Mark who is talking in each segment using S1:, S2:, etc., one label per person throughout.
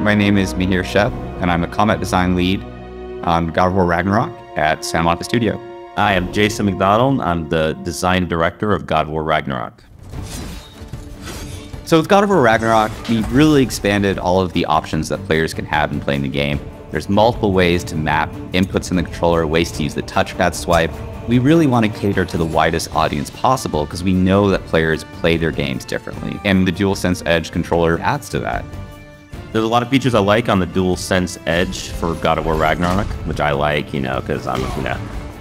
S1: my name is Mihir Sheth, and I'm a combat design lead on God of War Ragnarök at Santa Monica Studio.
S2: I am Jason McDonald. I'm the design director of God of War Ragnarök.
S1: So with God of War Ragnarök, we really expanded all of the options that players can have in playing the game. There's multiple ways to map inputs in the controller, ways to use the touchpad swipe. We really want to cater to the widest audience possible because we know that players play their games differently, and the DualSense Edge controller adds to that.
S2: There's a lot of features I like on the DualSense Edge for God of War Ragnarök, which I like, because I'm,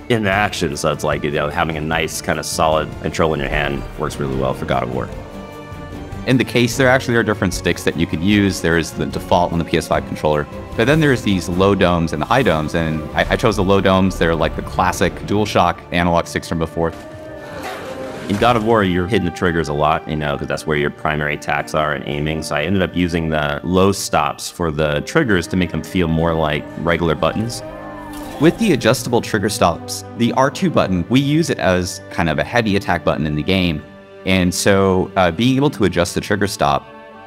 S2: in the action. So it's like, having a nice kind of solid control in your hand works really well for God of War.
S1: In the case, there actually are different sticks that you could use. There's the default on the PS5 controller, but then there's these low domes and the high domes, and I chose the low domes. They're like the classic DualShock analog sticks from before.
S2: In God of War, you're hitting the triggers a lot, because that's where your primary attacks are and aiming. So I ended up using the low stops for the triggers to make them feel more like regular buttons.
S1: With the adjustable trigger stops, the R2 button, we use it as kind of a heavy attack button in the game. And so being able to adjust the trigger stop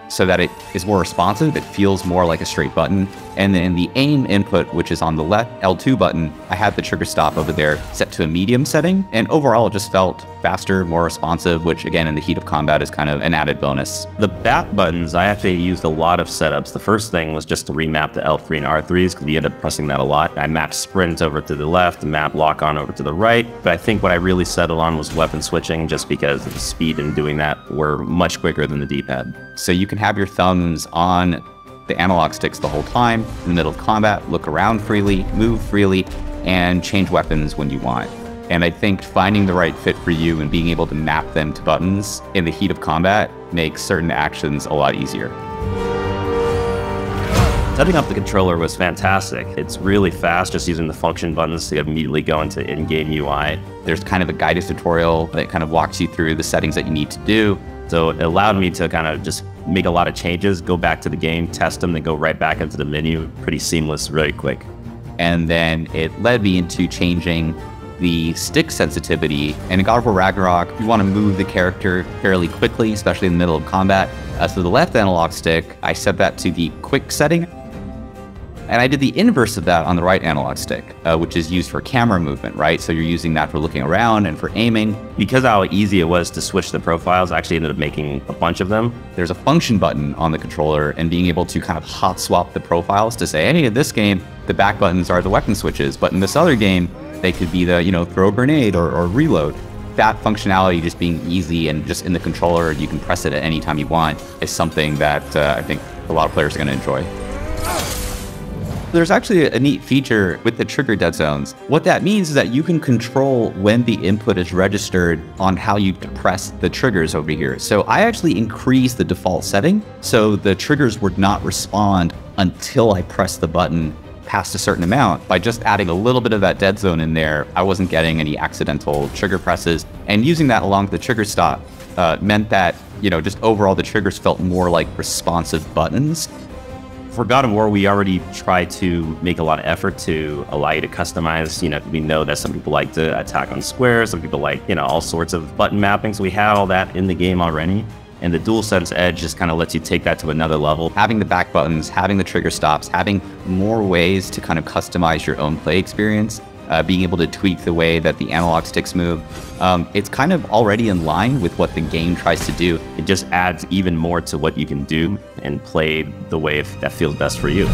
S1: so that it is more responsive, it feels more like a straight button. And then the aim input, which is on the left L2 button, I had the trigger stop over there set to a medium setting. And overall, it just felt faster, more responsive, which again, in the heat of combat is kind of an added bonus.
S2: The back buttons, I actually used a lot of setups. The first thing was just to remap the L3 and R3s because we ended up pressing that a lot. I mapped sprint over to the left, map lock on over to the right. But I think what I really settled on was weapon switching just because the speed in doing that were much quicker than the D-pad.
S1: So you can have your thumbs on the analog sticks the whole time in the middle of combat, look around freely, move freely, and change weapons when you want. And I think finding the right fit for you and being able to map them to buttons in the heat of combat makes certain actions a lot easier.
S2: Setting up the controller was fantastic. It's really fast just using the function buttons to immediately go into in-game UI.
S1: There's kind of a guided tutorial that kind of walks you through the settings that you need to do.
S2: So it allowed me to kind of just make a lot of changes, go back to the game, test them, then go right back into the menu. Pretty seamless, really quick.
S1: And then it led me into changing the stick sensitivity. And in God of War Ragnarök, you want to move the character fairly quickly, especially in the middle of combat. So the left analog stick, I set that to the quick setting. And I did the inverse of that on the right analog stick, which is used for camera movement, right? So you're using that for looking around and for aiming.
S2: Because how easy it was to switch the profiles, I actually ended up making a bunch of them.
S1: There's a function button on the controller, and being able to kind of hot swap the profiles to say, hey, in this game, the back buttons are the weapon switches, but in this other game, they could be the, throw a grenade or reload. That functionality just being easy and just in the controller, you can press it at any time you want, is something that I think a lot of players are going to enjoy. There's actually a neat feature with the trigger dead zones. What that means is that you can control when the input is registered on how you press the triggers over here. So I actually increased the default setting so the triggers would not respond until I press the button past a certain amount. By just adding a little bit of that dead zone in there, I wasn't getting any accidental trigger presses. And using that along with the trigger stop meant that, just overall the triggers felt more like responsive buttons.
S2: For God of War, we already try to make a lot of effort to allow you to customize. We know that some people like to attack on squares, some people like, all sorts of button mappings. We have all that in the game already. And the DualSense Edge just kind of lets you take that to another level.
S1: Having the back buttons, having the trigger stops, having more ways to kind of customize your own play experience, being able to tweak the way that the analog sticks move. It's kind of already in line with what the game tries to do.
S2: It just adds even more to what you can do and play the way that feels best for you.